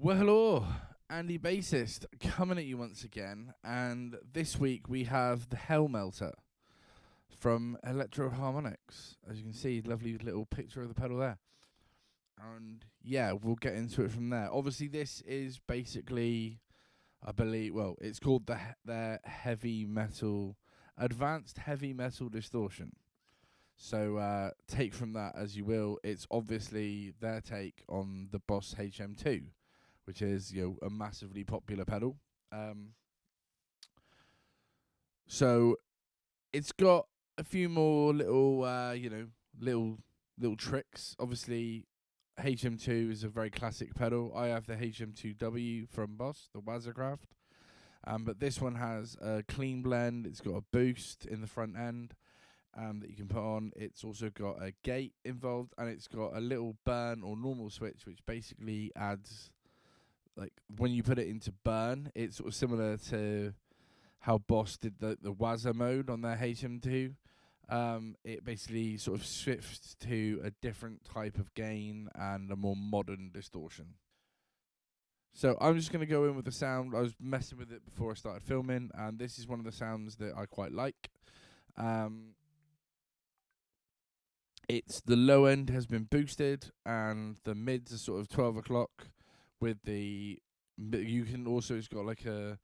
Well, hello, Andy Bassist coming at you once again, and this week we have the Hell Melter from Electro Harmonics. As you can see, lovely little picture of the pedal there. And yeah, we'll get into it from there. Obviously, this is basically, I believe, well, it's called their heavy metal, advanced heavy metal distortion. So take from that as you will. It's obviously their take on the Boss HM2, which is a massively popular pedal. So it's got a few more little little tricks. Obviously, HM2 is a very classic pedal. I have the HM2W from Boss, the waza craft. But this one has a clean blend. It's got a boost in the front end that you can put on. It's also got a gate involved, and it's got a little burn or normal switch, which basically adds, like, when you put it into burn, it's sort of similar to how Boss did the waza mode on their HM2. It basically sort of shifts to a different type of gain and a more modern distortion. So I'm just going to go in with the sound. I was messing with it before I started filming, and this is one of the sounds that I quite like. It's the low end has been boosted, and the mids are sort of 12 o'clock. With the, you can also, it's got like a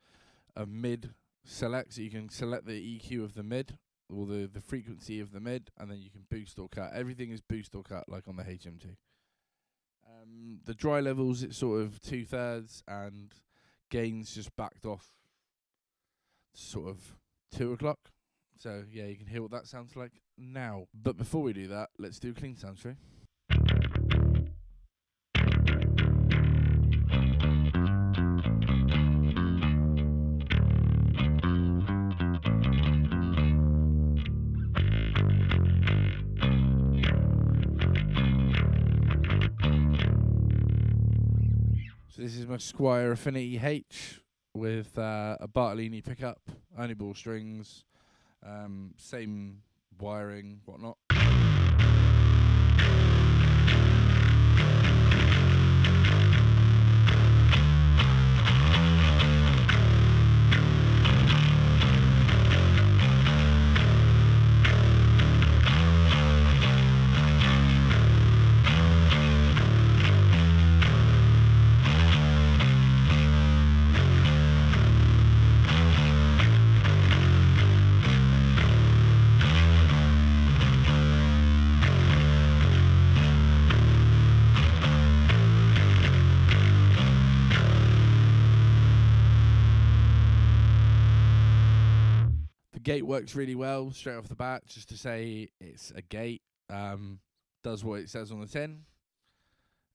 mid select, so you can select the EQ of the mid, or the frequency of the mid, and then you can boost or cut. Everything is boost or cut like on the HM2. The dry levels, it's sort of 2/3, and gains just backed off sort of 2 o'clock. So yeah, you can hear what that sounds like now. But before we do that, let's do a clean sound tree. So this is my Squire Affinity H with a Bartolini pickup, only ball strings, same wiring, whatnot. Gate works really well straight off the bat. Just to say, it's a gate. Does what it says on the tin.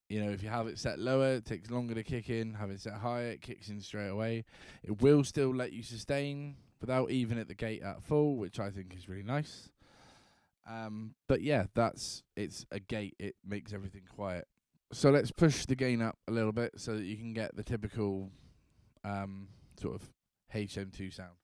If you have it set lower, it takes longer to kick in. Have it set higher, it kicks in straight away. It will still let you sustain without even at the gate at full, which I think is really nice. But yeah, it's a gate. It makes everything quiet. So let's push the gain up a little bit so that you can get the typical sort of HM2 sound.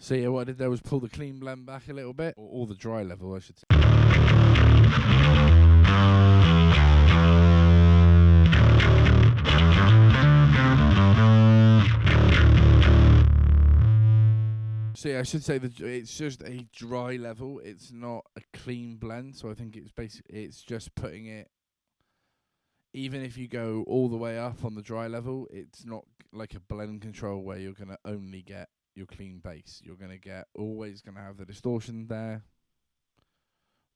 So yeah, what I did there was pull the clean blend back a little bit, or the dry level, I should say. So yeah, I should say that it's just a dry level. It's not a clean blend, so I think it's just putting it. Even if you go all the way up on the dry level, it's not like a blend control where you're gonna only get your clean bass. You're always gonna have the distortion there,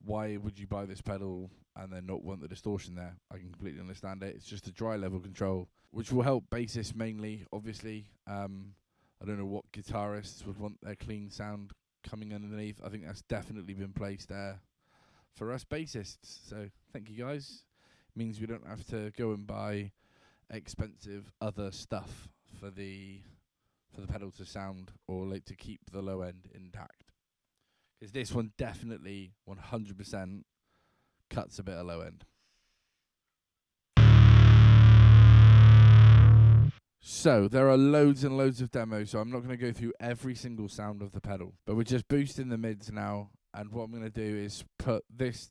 why would you buy this pedal and then not want the distortion there? I can completely understand it. It's just a dry level control, which will help bassists mainly, obviously. I don't know what guitarists would want their clean sound coming underneath. I think that's definitely been placed there for us bassists. So thank you guys. Means we don't have to go and buy expensive other stuff for the pedal to sound, or like to keep the low end intact. Because this one definitely 100% cuts a bit of low end. So there are loads and loads of demos, so I'm not going to go through every single sound of the pedal, but we're just boosting the mids now. And what I'm going to do is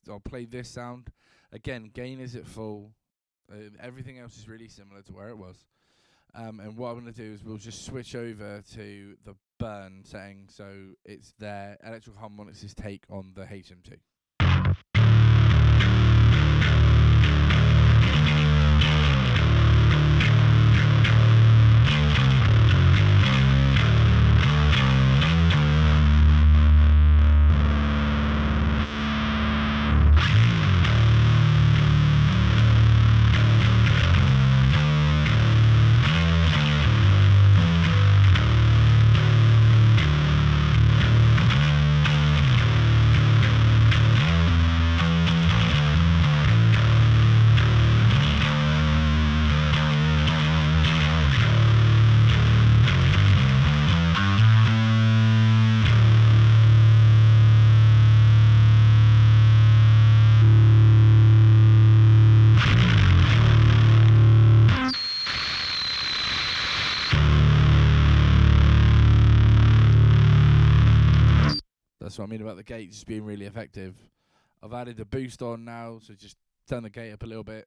I'll play this sound. Again, gain is at full. Everything else is really similar to where it was. And what I'm going to do is we'll just switch over to the burn setting, so it's their electrical harmonics' take on the HM2. That's what I mean about the gate just being really effective. I've added the boost on now, so just turn the gate up a little bit.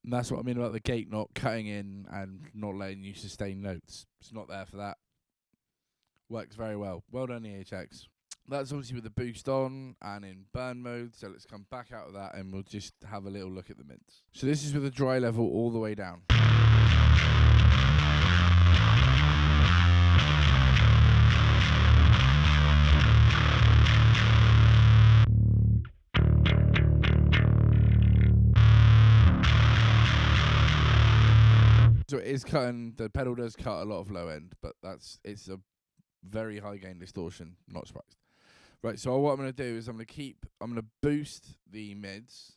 And that's what I mean about the gate not cutting in and not letting you sustain notes. It's not there for that. Works very well. Well done, Ehx. That's obviously with the boost on and in burn mode. So let's come back out of that and we'll just have a little look at the mids. So this is with the dry level all the way down. So it is cutting, the pedal does cut a lot of low end, but it's a very high gain distortion, not surprised. Right, so what I'm going to do is I'm going to boost the mids,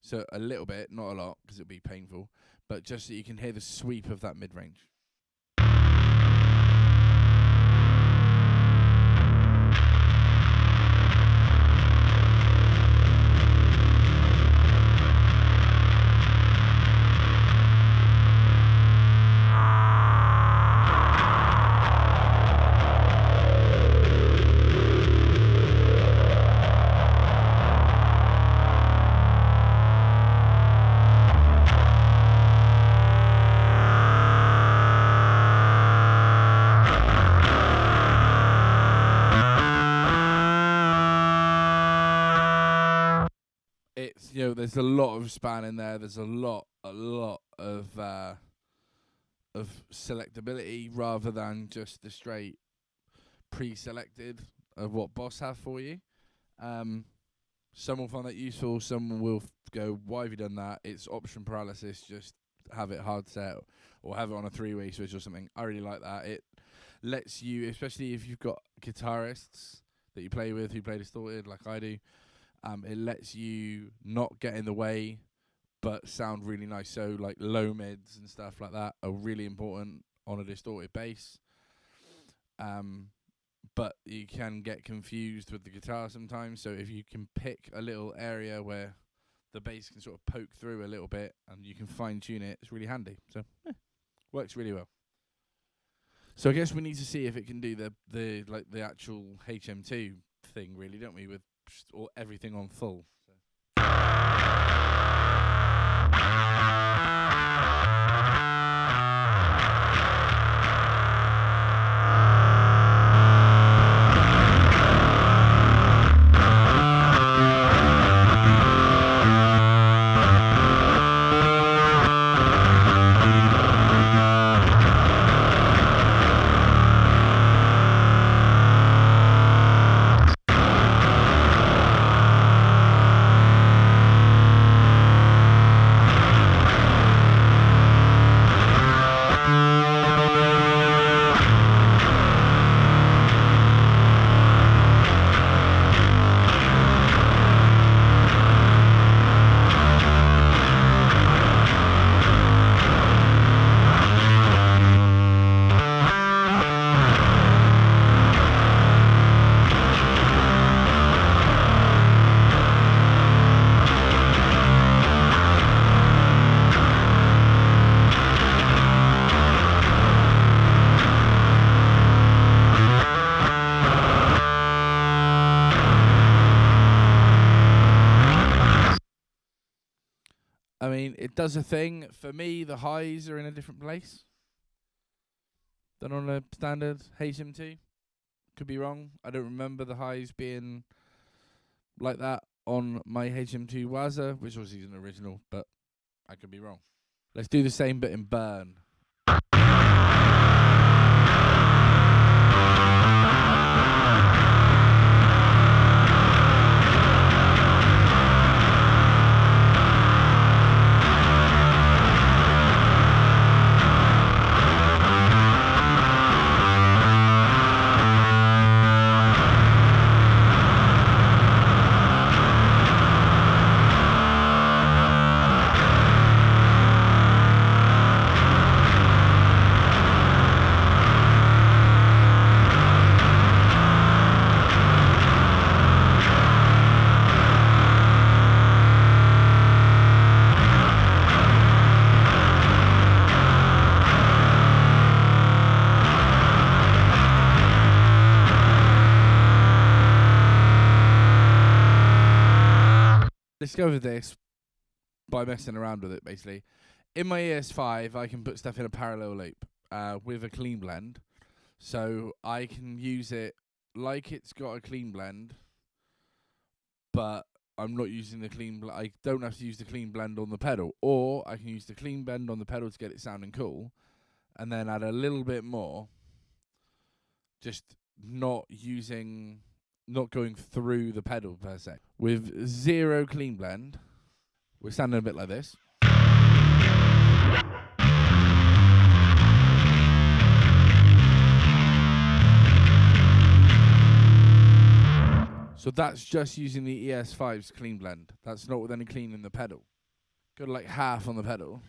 so a little bit, not a lot, because it'll be painful, but just so you can hear the sweep of that mid-range. It's, you know, there's a lot of span in there. There's a lot of selectability rather than just the straight pre-selected of what Boss have for you. Some will find that useful. Some will go, "Why have you done that? It's option paralysis. Just have it hard set or have it on a three-way switch or something." I really like that. It lets you, especially if you've got guitarists that you play with who play distorted like I do. It lets you not get in the way, but sound really nice. So like low mids and stuff like that are really important on a distorted bass. But you can get confused with the guitar sometimes. So if you can pick a little area where the bass can sort of poke through a little bit and you can fine tune it, it's really handy. So works really well. So I guess we need to see if it can do the actual HM2 thing, really, don't we? With just everything on full. I mean, it does a thing. For me, the highs are in a different place than on a standard HM2. Could be wrong. I don't remember the highs being like that on my HM2 Waza, which obviously is an original, but I could be wrong. Let's do the same bit in burn. Discovered this by messing around with it, basically. In my ES5, I can put stuff in a parallel loop with a clean blend. So I can use it like it's got a clean blend, but I'm not using the clean blend. I don't have to use the clean blend on the pedal. Or I can use the clean blend on the pedal to get it sounding cool, and then add a little bit more, just not going through the pedal per se. With zero clean blend, we're sounding a bit like this. So that's just using the ES5's clean blend. That's not with any clean in the pedal. Go to like half on the pedal.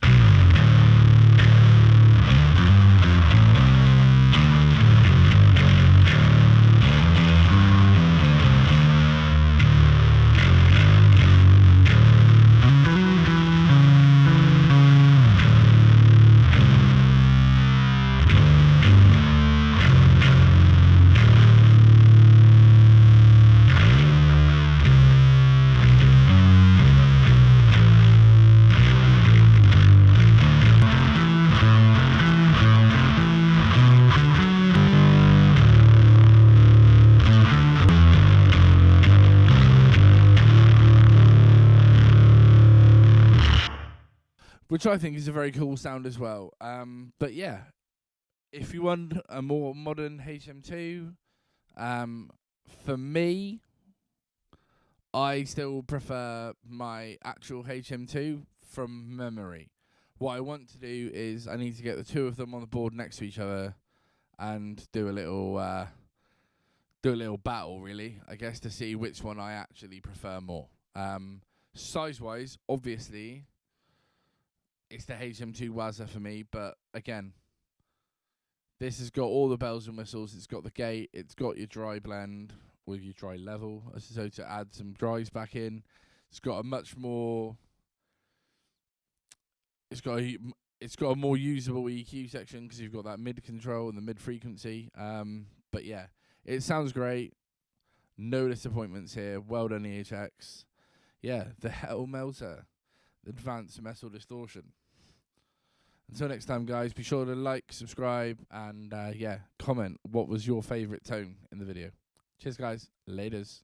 Which I think is a very cool sound as well. But yeah, if you want a more modern HM2, for me, I still prefer my actual HM2 from memory. What I want to do is I need to get the two of them on the board next to each other and do a little battle, really, I guess, to see which one I actually prefer more. Size-wise, obviously, it's the HM2 Waza for me, but again, This has got all the bells and whistles. It's got the gate. It's got your dry blend with your dry level. So to add some dries back in, it's got a much more. It's got a more usable EQ section because you've got that mid control and the mid frequency. But yeah, it sounds great. No disappointments here. Well done, Ehx. Yeah, the Hell Melter, advanced metal distortion. Until next time, guys, be sure to like, subscribe, and comment what was your favourite tone in the video. Cheers, guys. Laters.